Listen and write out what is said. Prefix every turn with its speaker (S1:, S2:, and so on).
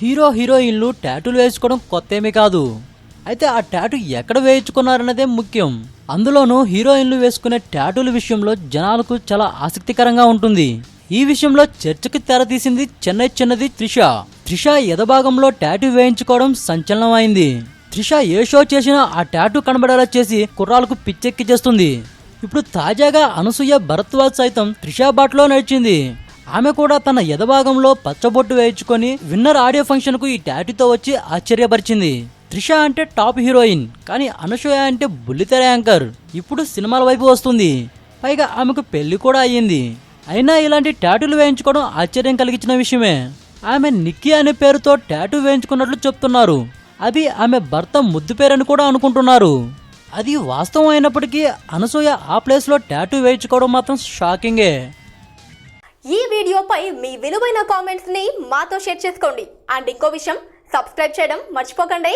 S1: హీరోయిన్లు టాటూలు వేసుకోవడం కొత్తేమీ కాదు. అయితే ఆ టాటూ ఎక్కడ వేయించుకున్నారన్నదే ముఖ్యం. అందులోనూ హీరోయిన్లు వేసుకునే టాటూల విషయంలో జనాలకు చాలా ఆసక్తికరంగా ఉంటుంది. ఈ విషయంలో చర్చకు తెరతీసింది చెన్నై చిన్నది త్రిష ఎదభాగంలో టాటూ వేయించుకోవడం సంచలనం అయింది. త్రిష ఏ షో చేసినా ఆ టాటూ కనబడేలా చేసి కుర్రాలకు పిచ్చెక్కి చేస్తుంది. ఇప్పుడు తాజాగా అనసూయ భరద్వాజ్ సైతం త్రిష బాటలో నడిచింది. ఆమె కూడా తన ఎదభాగంలో పచ్చబొట్టు వేయించుకొని విన్నర్ ఆడియో ఫంక్షన్ కు ఈ టాటూతో వచ్చి ఆశ్చర్యపరిచింది. త్రిష అంటే టాప్ హీరోయిన్, కానీ అనసూయ అంటే బుల్లితెర యాంకర్. ఇప్పుడు సినిమాల వైపు వస్తుంది. పైగా ఆమెకు పెళ్లి కూడా అయ్యింది. అయినా ఇలాంటి టాటూలు వేయించుకోవడం ఆశ్చర్యం కలిగించిన విషయమే. ఆమె నిక్కీ అనే పేరుతో టాటూ వేయించుకున్నట్లు చెప్తున్నారు. అది ఆమె భర్త ముద్దు పేరని కూడా అనుకుంటున్నారు. అది వాస్తవం అయినప్పటికీ అనసూయ ఆ ప్లేస్ లో టాటూ వేయించుకోవడం మాత్రం షాకింగే.
S2: ఈ వీడియోపై మీ విలువైన కామెంట్స్ ని మాతో షేర్ చేసుకోండి. అండ్ ఇంకో విషయం, సబ్స్క్రైబ్ చేయడం మర్చిపోకండి.